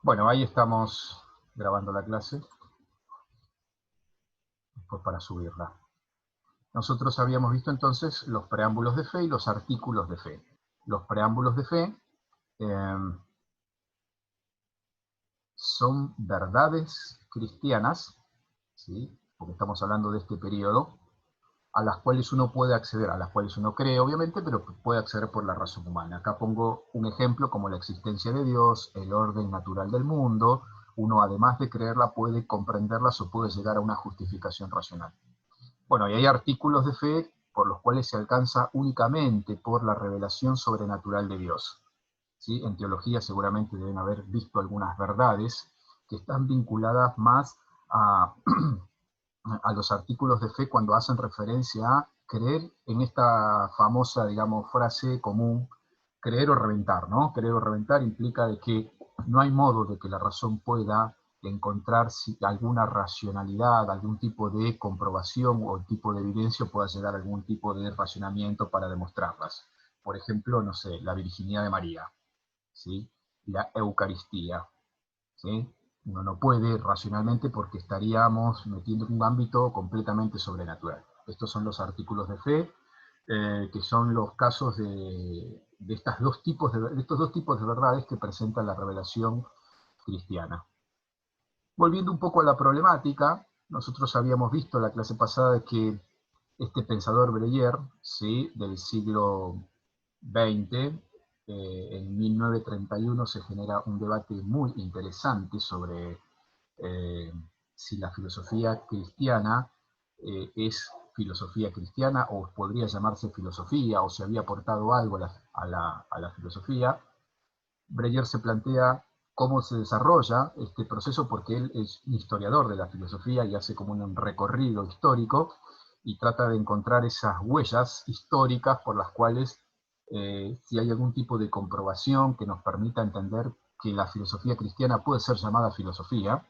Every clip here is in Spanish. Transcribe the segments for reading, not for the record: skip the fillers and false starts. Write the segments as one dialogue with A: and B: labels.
A: Bueno, ahí estamos grabando la clase, después para subirla. Nosotros habíamos visto entonces los preámbulos de fe y los artículos de fe. Los preámbulos de fe eh, son verdades cristianas, ¿sí? Porque estamos hablando de este periodo, a las cuales uno puede acceder, a las cuales uno cree, obviamente, pero puede acceder por la razón humana. Acá pongo un ejemplo como la existencia de Dios, el orden natural del mundo. Uno, además de creerla, puede comprenderlas o puede llegar a una justificación racional. Bueno, y hay artículos de fe por los cuales se alcanza únicamente por la revelación sobrenatural de Dios. ¿Sí? En teología seguramente deben haber visto algunas verdades que están vinculadas más a, a los artículos de fe cuando hacen referencia a creer en esta famosa, digamos, frase común, creer o reventar, ¿no? Creer o reventar implica de que no hay modo de que la razón pueda encontrar alguna racionalidad, algún tipo de comprobación o tipo de evidencia pueda llegar a algún tipo de racionamiento para demostrarlas. Por ejemplo, no sé, la virginidad de María, ¿sí? La Eucaristía, ¿sí? Uno no puede racionalmente porque estaríamos metiendo en un ámbito completamente sobrenatural. Estos son los artículos de fe, que son los casos de estos dos tipos de verdades que presenta la revelación cristiana. Volviendo un poco a la problemática, nosotros habíamos visto en la clase pasada que este pensador Breyer, ¿sí?, del siglo XX, en 1931 se genera un debate muy interesante sobre si la filosofía cristiana es filosofía cristiana o podría llamarse filosofía o si había aportado algo a la filosofía. Breyer se plantea cómo se desarrolla este proceso porque él es un historiador de la filosofía y hace como un recorrido histórico y trata de encontrar esas huellas históricas por las cuales si hay algún tipo de comprobación que nos permita entender que la filosofía cristiana puede ser llamada filosofía.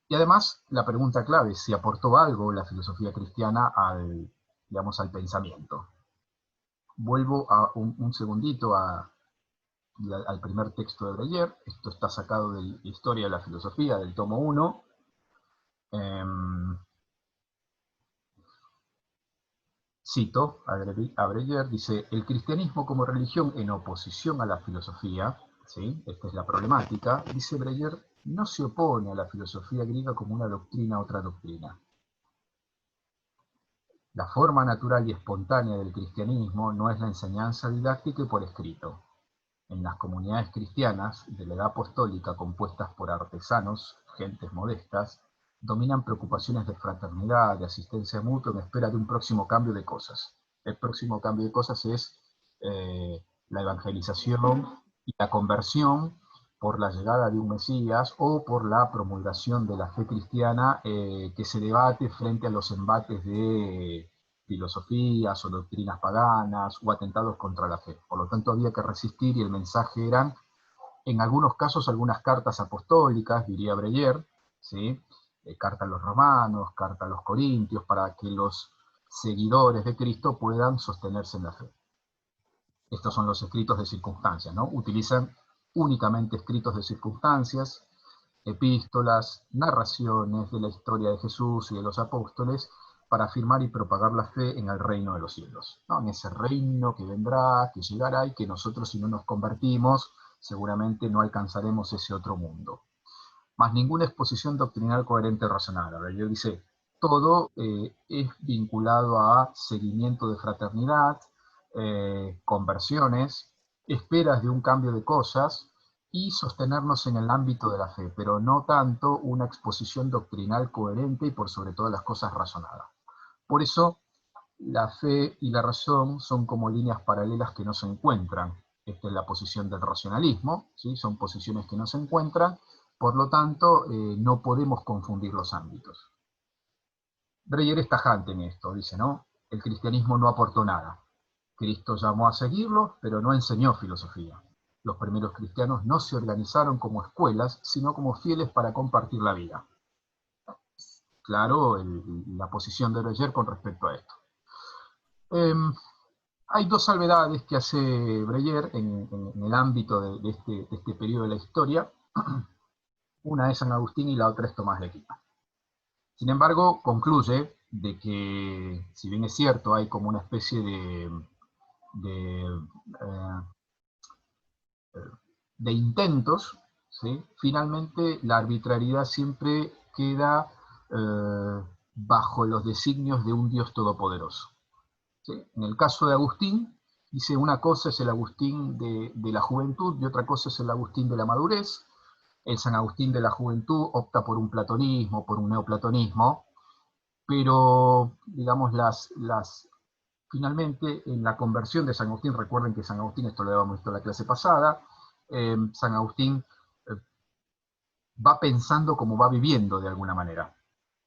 A: Y además, la pregunta clave es si aportó algo la filosofía cristiana al, digamos, al pensamiento. Vuelvo a un segundito al primer texto de Breyer. Esto está sacado de Historia de la Filosofía, del tomo 1. Cito a Breyer, dice, el cristianismo como religión en oposición a la filosofía, ¿sí? Esta es la problemática, dice Breyer, no se opone a la filosofía griega como una doctrina a otra doctrina. La forma natural y espontánea del cristianismo no es la enseñanza didáctica y por escrito. En las comunidades cristianas de la edad apostólica compuestas por artesanos, gentes modestas, dominan preocupaciones de fraternidad, de asistencia mutua en espera de un próximo cambio de cosas. El próximo cambio de cosas es la evangelización y la conversión por la llegada de un Mesías o por la promulgación de la fe cristiana que se debate frente a los embates de filosofías o doctrinas paganas o atentados contra la fe. Por lo tanto, había que resistir y el mensaje eran, en algunos casos, algunas cartas apostólicas, diría Breyer, ¿sí? Carta a los romanos, carta a los corintios, para que los seguidores de Cristo puedan sostenerse en la fe. Estos son los escritos de circunstancias, ¿no? Utilizan únicamente escritos de circunstancias, epístolas, narraciones de la historia de Jesús y de los apóstoles para afirmar y propagar la fe en el reino de los cielos, ¿no? En ese reino que vendrá, que llegará y que nosotros si no nos convertimos seguramente no alcanzaremos ese otro mundo. Más ninguna exposición doctrinal coherente razonable. Breyer dice, todo es vinculado a seguimiento de fraternidad, conversiones, esperas de un cambio de cosas y sostenernos en el ámbito de la fe, pero no tanto una exposición doctrinal coherente y por sobre todas las cosas razonada. Por eso, la fe y la razón son como líneas paralelas que no se encuentran. Esta es la posición del racionalismo, ¿sí? Son posiciones que no se encuentran, por lo tanto, no podemos confundir los ámbitos. Breyer es tajante en esto, dice, ¿no? El cristianismo no aportó nada. Cristo llamó a seguirlo, pero no enseñó filosofía. Los primeros cristianos no se organizaron como escuelas, sino como fieles para compartir la vida. Claro, la posición de Breyer con respecto a esto. Hay dos salvedades que hace Breyer en el ámbito de este periodo de la historia. Una es San Agustín y la otra es Tomás de Aquino. Sin embargo, concluye de que, si bien es cierto, hay como una especie de, de intentos, ¿sí? Finalmente la arbitrariedad siempre queda bajo los designios de un Dios todopoderoso. ¿Sí? En el caso de Agustín, dice una cosa es el Agustín de la juventud y otra cosa es el Agustín de la madurez. El San Agustín de la juventud opta por un platonismo, por un neoplatonismo, pero digamos finalmente en la conversión de San Agustín, recuerden que San Agustín, esto lo habíamos visto en la clase pasada, San Agustín eh, va pensando como va viviendo de alguna manera.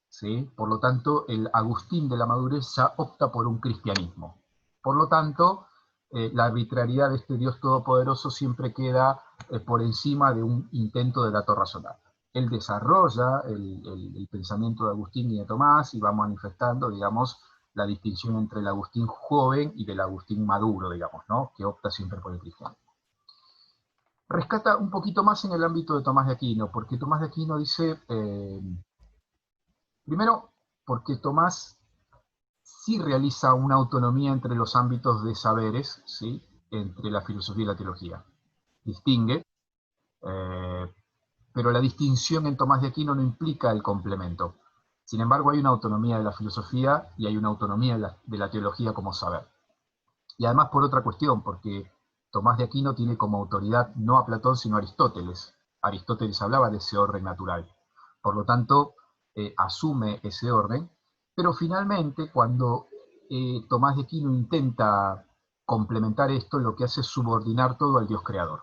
A: ¿Sí? Por lo tanto, el Agustín de la madurez ya opta por un cristianismo. Por lo tanto, la arbitrariedad de este Dios todopoderoso siempre queda por encima de un intento de dato razonable. Él desarrolla el pensamiento de Agustín y de Tomás y va manifestando, digamos, la distinción entre el Agustín joven y del Agustín maduro, digamos, ¿no? Que opta siempre por el cristianismo. Rescata un poquito más en el ámbito de Tomás de Aquino, porque Tomás de Aquino dice, primero, porque Tomás sí realiza una autonomía entre los ámbitos de saberes, ¿sí? Entre la filosofía y la teología. Distingue, eh, pero la distinción en Tomás de Aquino no implica el complemento. Sin embargo, hay una autonomía de la filosofía y hay una autonomía de la teología como saber. Y además por otra cuestión, porque Tomás de Aquino tiene como autoridad no a Platón, sino a Aristóteles. Aristóteles hablaba de ese orden natural. Por lo tanto, asume ese orden, pero finalmente cuando Tomás de Aquino intenta complementar esto, lo que hace es subordinar todo al Dios creador.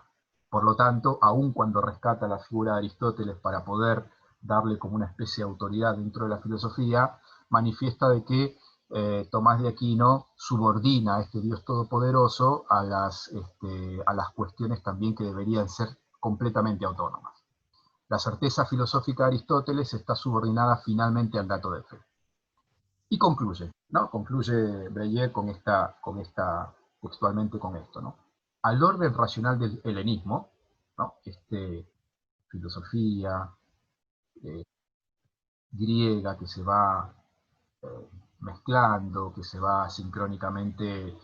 A: Por lo tanto, aun cuando rescata la figura de Aristóteles para poder darle como una especie de autoridad dentro de la filosofía, manifiesta de que Tomás de Aquino subordina a este Dios todopoderoso a las cuestiones también que deberían ser completamente autónomas. La certeza filosófica de Aristóteles está subordinada finalmente al dato de fe. Y concluye, ¿no? Concluye Breyer textualmente con esto, ¿no? Al orden racional del helenismo, ¿no? Filosofía griega que se va eh, mezclando, que se va sincrónicamente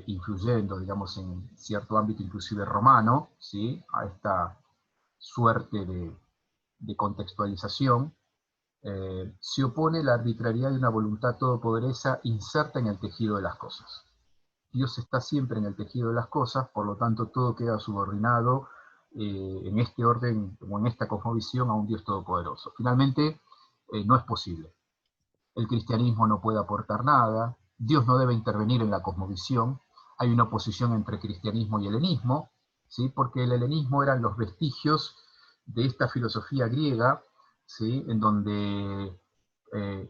A: influyendo, digamos, en cierto ámbito inclusive romano, ¿sí? A esta suerte de contextualización, se opone la arbitrariedad de una voluntad todopoderosa inserta en el tejido de las cosas. Dios está siempre en el tejido de las cosas, por lo tanto todo queda subordinado en este orden o en esta cosmovisión a un Dios todopoderoso. Finalmente, no es posible. El cristianismo no puede aportar nada, Dios no debe intervenir en la cosmovisión, hay una oposición entre cristianismo y helenismo, ¿sí? Porque el helenismo eran los vestigios de esta filosofía griega, ¿sí? En donde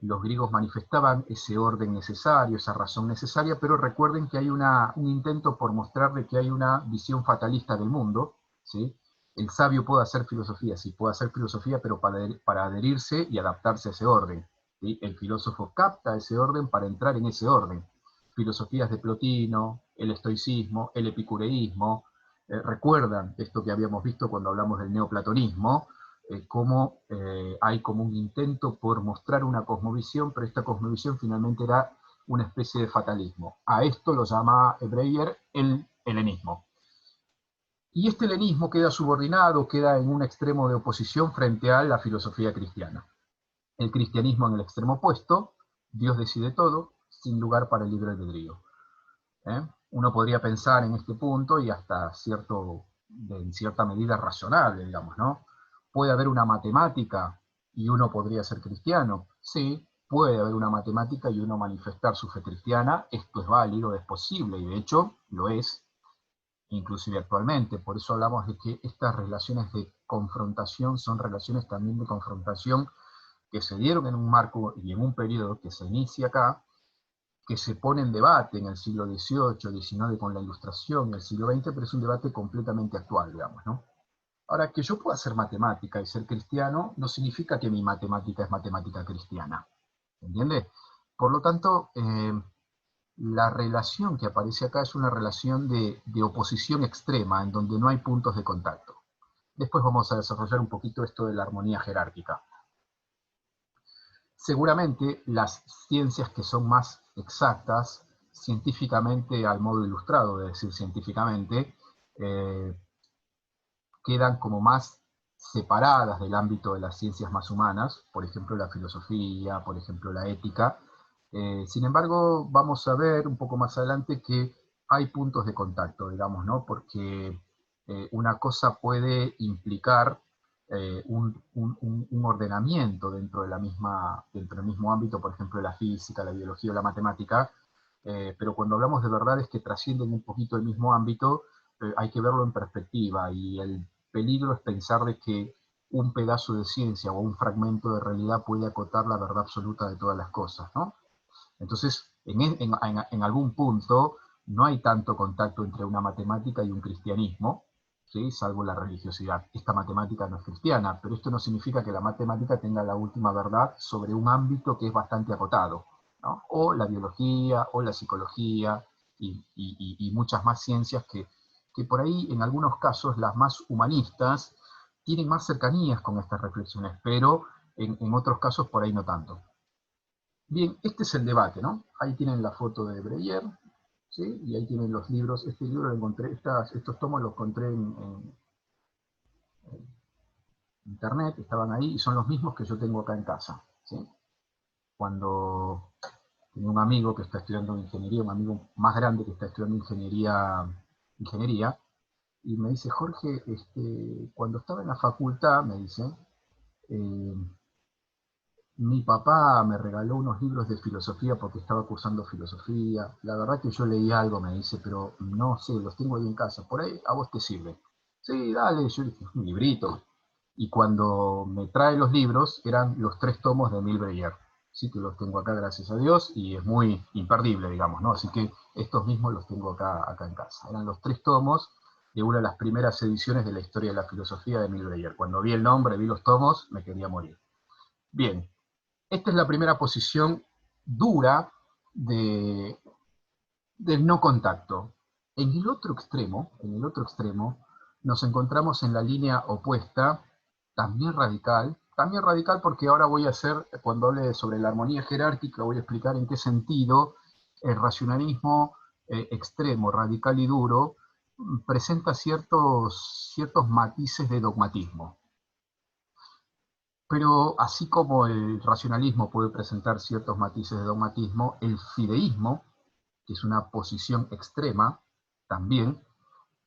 A: los griegos manifestaban ese orden necesario, esa razón necesaria, pero recuerden que hay un intento por mostrarle que hay una visión fatalista del mundo, ¿sí? El sabio puede hacer filosofía, sí, puede hacer filosofía, pero para adherirse y adaptarse a ese orden. ¿Sí? El filósofo capta ese orden para entrar en ese orden. Filosofías de Plotino, el estoicismo, el epicureísmo, recuerdan esto que habíamos visto cuando hablamos del neoplatonismo, cómo hay como un intento por mostrar una cosmovisión, pero esta cosmovisión finalmente era una especie de fatalismo. A esto lo llama Breyer el helenismo. Y este helenismo queda subordinado, queda en un extremo de oposición frente a la filosofía cristiana. El cristianismo en el extremo opuesto, Dios decide todo, sin lugar para el libre albedrío. Uno podría pensar en este punto y hasta en cierta medida razonable, digamos, ¿no? ¿Puede haber una matemática y uno podría ser cristiano? Sí, puede haber una matemática y uno manifestar su fe cristiana, esto es válido, es posible, y de hecho lo es, inclusive actualmente. Por eso hablamos de que estas relaciones de confrontación son relaciones también de confrontación que se dieron en un marco y en un periodo que se inicia acá, que se pone en debate en el siglo XVIII, XIX con la Ilustración, en el siglo XX, pero es un debate completamente actual, digamos, ¿no? Ahora, que yo pueda hacer matemática y ser cristiano no significa que mi matemática es matemática cristiana, ¿entiende? Por lo tanto, la relación que aparece acá es una relación de oposición extrema, en donde no hay puntos de contacto. Después vamos a desarrollar un poquito esto de la armonía jerárquica. Seguramente las ciencias que son más exactas, científicamente, al modo ilustrado de decir científicamente, quedan como más separadas del ámbito de las ciencias más humanas, por ejemplo la filosofía, por ejemplo la ética. Sin embargo, vamos a ver un poco más adelante que hay puntos de contacto, digamos, ¿no? Porque una cosa puede implicar un ordenamiento dentro de dentro del mismo ámbito, por ejemplo, la física, la biología o la matemática, pero cuando hablamos de verdades que trascienden un poquito el mismo ámbito, hay que verlo en perspectiva, y el peligro es pensar de que un pedazo de ciencia o un fragmento de realidad puede acotar la verdad absoluta de todas las cosas, ¿no? Entonces, en algún punto, no hay tanto contacto entre una matemática y un cristianismo, ¿sí? Salvo la religiosidad. Esta matemática no es cristiana, pero esto no significa que la matemática tenga la última verdad sobre un ámbito que es bastante acotado, ¿no? O la biología, o la psicología, y muchas más ciencias que por ahí, en algunos casos, las más humanistas, tienen más cercanías con estas reflexiones, pero en otros casos por ahí no tanto. Bien, este es el debate, ¿no? Ahí tienen la foto de Breyer, ¿sí? Y ahí tienen los libros. Este libro lo encontré, estos tomos los encontré en internet, estaban ahí, y son los mismos que yo tengo acá en casa, ¿sí? Cuando tengo un amigo que está estudiando ingeniería, un amigo más grande que está estudiando ingeniería, y me dice: Jorge, cuando estaba en la facultad, me dice, eh, mi papá me regaló unos libros de filosofía porque estaba cursando filosofía. La verdad que yo leí algo, me dice, pero no sé, los tengo ahí en casa. Por ahí a vos te sirve. Sí, dale, yo dije, un librito. Y cuando me trae los libros, eran los 3 tomos de Emile Breyer. Sí que los tengo acá, gracias a Dios, y es muy imperdible, digamos, ¿no? Así que estos mismos los tengo acá en casa. Eran los 3 tomos de una de las primeras ediciones de la historia de la filosofía de Emile Breyer. Cuando vi el nombre, vi los tomos, me quería morir. Bien, esta es la primera posición dura de, del no contacto. En el otro extremo, nos encontramos en la línea opuesta, también radical porque ahora voy a hacer, cuando hable sobre la armonía jerárquica, voy a explicar en qué sentido el racionalismo extremo, radical y duro, presenta ciertos matices de dogmatismo. Pero así como el racionalismo puede presentar ciertos matices de dogmatismo, el fideísmo, que es una posición extrema, también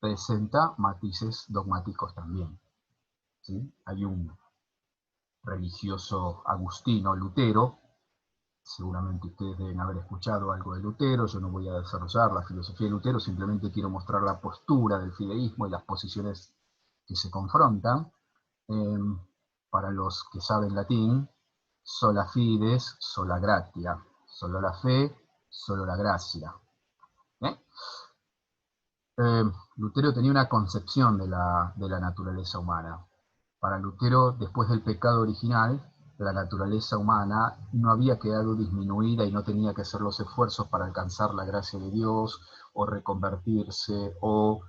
A: presenta matices dogmáticos también, ¿sí? Hay un religioso agustino, Lutero, seguramente ustedes deben haber escuchado algo de Lutero. Yo no voy a desarrollar la filosofía de Lutero, simplemente quiero mostrar la postura del fideísmo y las posiciones que se confrontan. Eh, para los que saben latín, sola fides, sola gratia, solo la fe, solo la gracia. ¿Eh? Lutero tenía una concepción de la naturaleza humana. Para Lutero, después del pecado original, la naturaleza humana no había quedado disminuida y no tenía que hacer los esfuerzos para alcanzar la gracia de Dios, o reconvertirse, o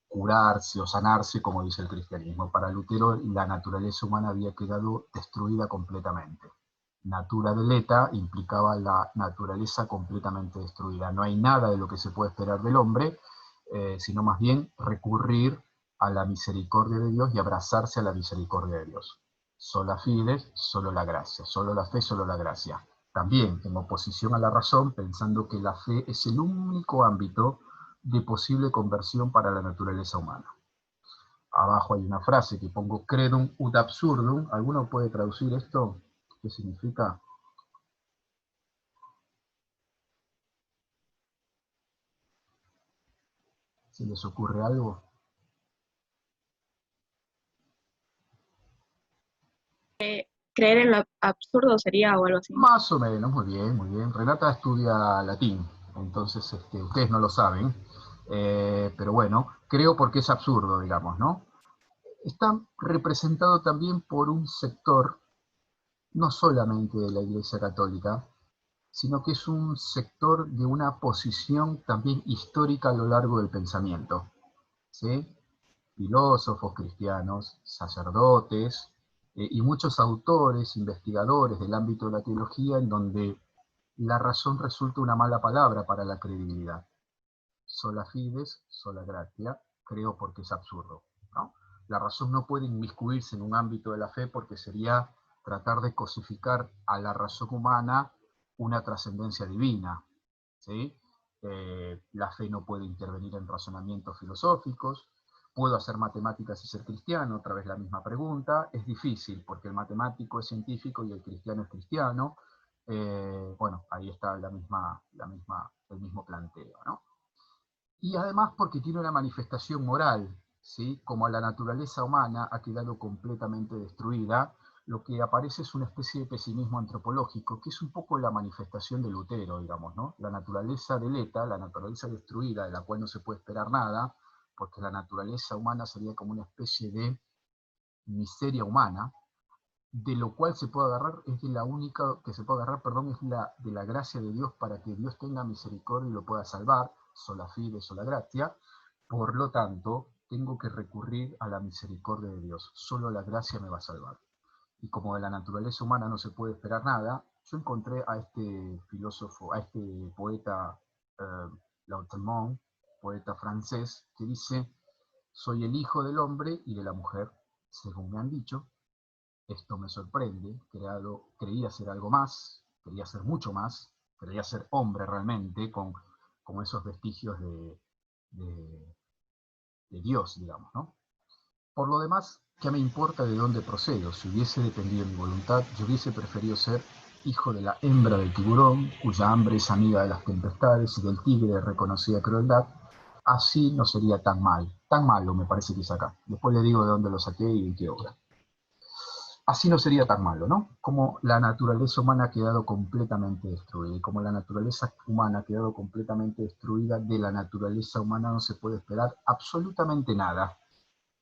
A: curarse, o sanarse, como dice el cristianismo. Para Lutero, la naturaleza humana había quedado destruida completamente. Natura deleta implicaba la naturaleza completamente destruida. No hay nada de lo que se puede esperar del hombre, sino más bien recurrir a la misericordia de Dios y abrazarse a la misericordia de Dios. Sola fides, solo la gracia. Solo la fe, solo la gracia. También en oposición a la razón, pensando que la fe es el único ámbito de posible conversión para la naturaleza humana. Abajo hay una frase que pongo: credum ut absurdum. ¿Alguno puede traducir esto? ¿Qué significa? ¿Se les ocurre algo?
B: Creer en lo absurdo sería o algo así.
A: Más o menos, muy bien, muy bien. Renata estudia latín, entonces ustedes no lo saben, pero bueno, creo porque es absurdo, digamos, ¿no? Está representado también por un sector, no solamente de la Iglesia Católica, sino que es un sector de una posición también histórica a lo largo del pensamiento, ¿sí? filósofos cristianos, sacerdotes, y muchos autores, investigadores del ámbito de la teología, en donde la razón resulta una mala palabra para la credibilidad. Sola fides, sola gratia, creo porque es absurdo, ¿no? La razón no puede inmiscuirse en un ámbito de la fe porque sería tratar de cosificar a la razón humana una trascendencia divina, ¿sí? La fe no puede intervenir en razonamientos filosóficos. ¿Puedo hacer matemáticas y ser cristiano? Otra vez la misma pregunta. Es difícil porque el matemático es científico y el cristiano es cristiano. Bueno, ahí está el mismo planteo, ¿no? Y además porque tiene una manifestación moral, ¿sí? Como la naturaleza humana ha quedado completamente destruida, lo que aparece es una especie de pesimismo antropológico, que es un poco la manifestación de Lutero, digamos, ¿no? La naturaleza deleta, la naturaleza destruida, de la cual no se puede esperar nada, porque la naturaleza humana sería como una especie de miseria humana, de lo cual se puede agarrar, es de la única que se puede agarrar, perdón, es de la gracia de Dios para que Dios tenga misericordia y lo pueda salvar, sola fide, sola gratia. Por lo tanto, tengo que recurrir a la misericordia de Dios, solo la gracia me va a salvar. Y como de la naturaleza humana no se puede esperar nada, yo encontré a este filósofo, a este poeta Lautréamont, poeta francés, que dice: soy el hijo del hombre y de la mujer, según me han dicho. Esto me sorprende, creía ser algo más, quería ser mucho más, creía ser hombre realmente, con esos vestigios de, de Dios, digamos, ¿no? Por lo demás, ¿qué me importa de dónde procedo? Si hubiese dependido de mi voluntad, yo hubiese preferido ser hijo de la hembra del tiburón, cuya hambre es amiga de las tempestades, y del tigre de reconocida crueldad. Así no sería tan mal, tan malo me parece que es acá. Después le digo de dónde lo saqué y en qué obra. Así no sería tan malo, ¿no? Como la naturaleza humana ha quedado completamente destruida, y como la naturaleza humana ha quedado completamente destruida, de la naturaleza humana no se puede esperar absolutamente nada,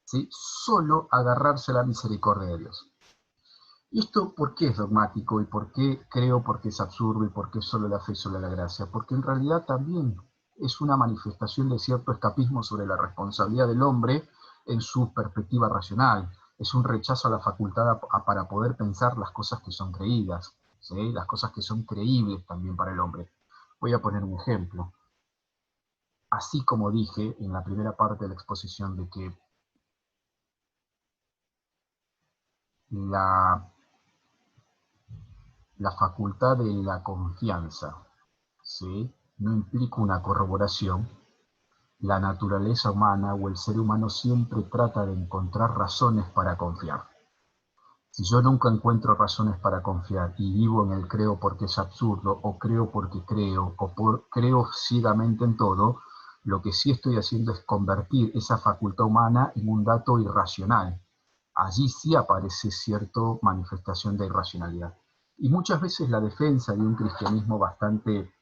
A: ¿sí? Solo agarrarse a la misericordia de Dios. ¿Y esto por qué es dogmático? ¿Y por qué creo? Porque es absurdo. ¿Y por qué solo la fe y solo la gracia? Porque en realidad también es una manifestación de cierto escapismo sobre la responsabilidad del hombre en su perspectiva racional. Es un rechazo a la facultad para poder pensar las cosas que son creídas, ¿sí? Las cosas que son creíbles también para el hombre. Voy a poner un ejemplo. Así como dije en la primera parte de la exposición de que la facultad de la confianza, ¿sí?, no implica una corroboración, la naturaleza humana o el ser humano siempre trata de encontrar razones para confiar. Si yo nunca encuentro razones para confiar y vivo en el creo porque es absurdo, o creo porque creo, creo ciegamente en todo, lo que sí estoy haciendo es convertir esa facultad humana en un dato irracional. Allí sí aparece cierta manifestación de irracionalidad. Y muchas veces la defensa de un cristianismo bastante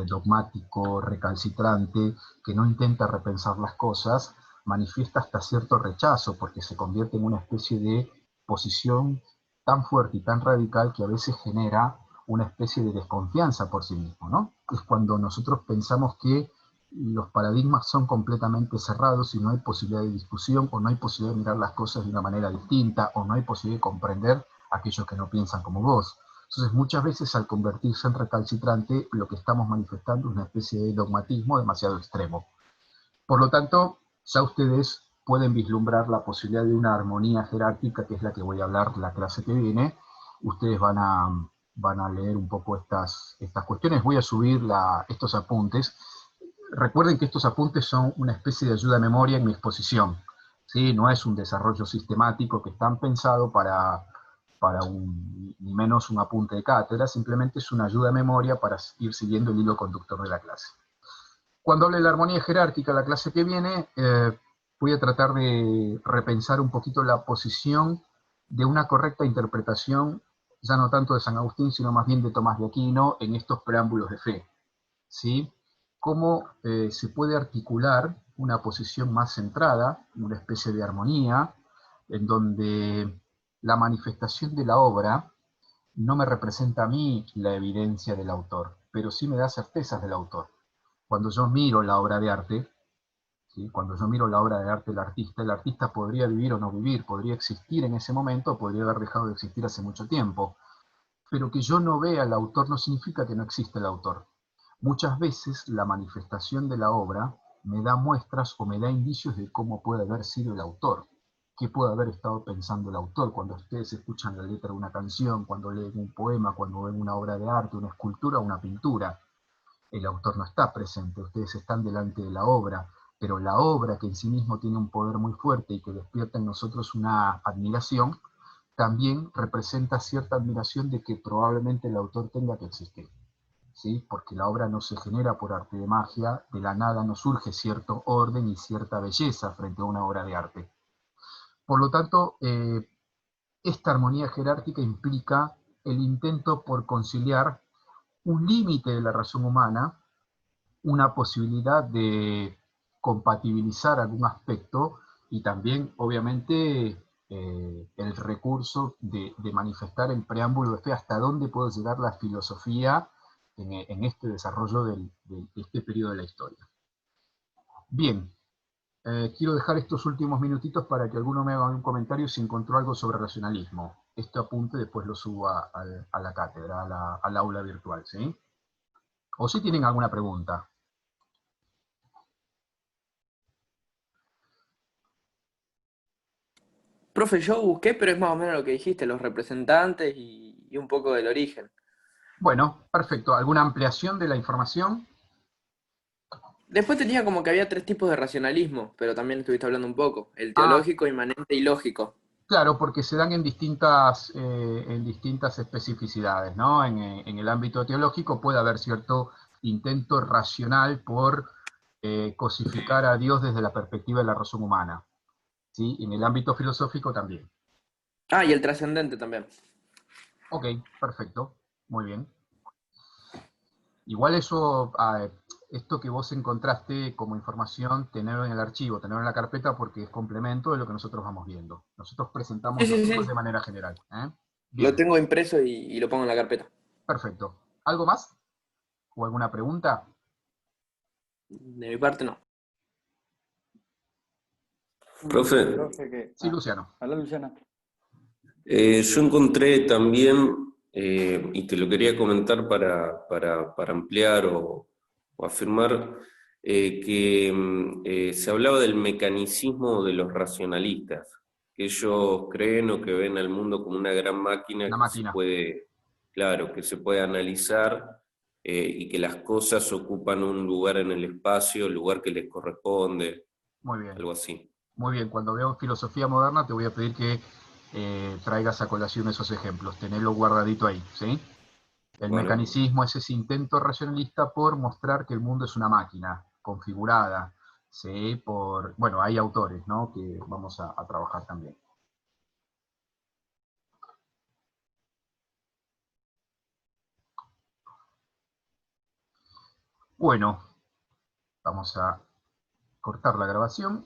A: dogmático, recalcitrante, que no intenta repensar las cosas, manifiesta hasta cierto rechazo, porque se convierte en una especie de posición tan fuerte y tan radical que a veces genera una especie de desconfianza por sí mismo, ¿no? Es cuando nosotros pensamos que los paradigmas son completamente cerrados y no hay posibilidad de discusión, o no hay posibilidad de mirar las cosas de una manera distinta, o no hay posibilidad de comprender a aquellos que no piensan como vos. Entonces, muchas veces al convertirse en recalcitrante, lo que estamos manifestando es una especie de dogmatismo demasiado extremo. Por lo tanto, ya ustedes pueden vislumbrar la posibilidad de una armonía jerárquica, que es la que voy a hablar la clase que viene. Ustedes van a leer un poco estas cuestiones. Voy a subir estos apuntes. Recuerden que estos apuntes son una especie de ayuda a memoria en mi exposición, ¿sí? No es un desarrollo sistemático que están pensados para ni menos un apunte de cátedra, simplemente es una ayuda a memoria para ir siguiendo el hilo conductor de la clase. Cuando hable de la armonía jerárquica, la clase que viene, voy a tratar de repensar un poquito la posición de una correcta interpretación, ya no tanto de San Agustín, sino más bien de Tomás de Aquino, en estos preámbulos de fe, ¿sí? Cómo se puede articular una posición más centrada, una especie de armonía, en donde la manifestación de la obra no me representa a mí la evidencia del autor, pero sí me da certezas del autor. Cuando yo miro la obra de arte, ¿sí? Cuando yo miro la obra de arte del artista, el artista podría vivir o no vivir, podría existir en ese momento, podría haber dejado de existir hace mucho tiempo. Pero que yo no vea al autor no significa que no existe el autor. Muchas veces la manifestación de la obra me da muestras o me da indicios de cómo puede haber sido el autor, qué puede haber estado pensando el autor. Cuando ustedes escuchan la letra de una canción, cuando leen un poema, cuando ven una obra de arte, una escultura, una pintura, el autor no está presente, ustedes están delante de la obra, pero la obra, que en sí mismo tiene un poder muy fuerte y que despierta en nosotros una admiración, también representa cierta admiración de que probablemente el autor tenga que existir, ¿sí? Porque la obra no se genera por arte de magia, de la nada no surge cierto orden y cierta belleza frente a una obra de arte. Por lo tanto, esta armonía jerárquica implica el intento por conciliar un límite de la razón humana, una posibilidad de compatibilizar algún aspecto y también, obviamente, el recurso de manifestar el preámbulo de fe, hasta dónde puede llegar la filosofía en este desarrollo de este periodo de la historia. Bien, quiero dejar estos últimos minutitos para que alguno me haga un comentario si encontró algo sobre racionalismo. Este apunte después lo subo a la cátedra, al aula virtual, ¿sí? O si tienen alguna pregunta.
C: Profe, yo busqué, pero es más o menos lo que dijiste, los representantes y un poco del origen.
A: Bueno, perfecto. ¿Alguna ampliación de la información?
C: Después tenía como que había tres tipos de racionalismo, pero también estuviste hablando un poco. El
A: Ah,
C: teológico, inmanente y lógico.
A: claro, porque se dan en distintas especificidades, ¿no? En el ámbito teológico puede haber cierto intento racional por cosificar a Dios desde la perspectiva de la razón humana, ¿sí? En el ámbito filosófico también.
C: Ah, y el trascendente también.
A: Ok, perfecto, muy bien. Igual eso, esto que vos encontraste como información, tenerlo en el archivo, tenerlo en la carpeta, porque es complemento de lo que nosotros vamos viendo. Nosotros
C: Sí,
A: presentamos los
C: sí,
A: temas de
C: sí.
A: manera general, ¿eh?
C: Lo
A: Bien,
C: tengo impreso y lo pongo en la carpeta.
A: perfecto. ¿Algo más? ¿O alguna pregunta?
C: De mi parte no.
D: Profe,
E: Profe, que...
A: Sí, Luciano.
E: Hola, Luciana.
D: yo encontré también, y te lo quería comentar para ampliar o afirmar, que se hablaba del mecanicismo de los racionalistas, que ellos creen o que ven al mundo como una gran máquina
A: Una
D: que se
A: máquina.
D: puede, claro, que se puede analizar y que las cosas ocupan un lugar en el espacio, el lugar que les corresponde,
A: Muy bien.
D: algo así.
A: Muy bien. Cuando veamos filosofía moderna, te voy a pedir que traigas a colación esos ejemplos. Tenelo guardadito ahí, ¿sí? El
D: Bueno.
A: mecanicismo es ese intento racionalista por mostrar que el mundo es una máquina configurada, ¿sí? Bueno, hay autores, ¿no? Que vamos a trabajar también. Bueno, vamos a cortar la grabación.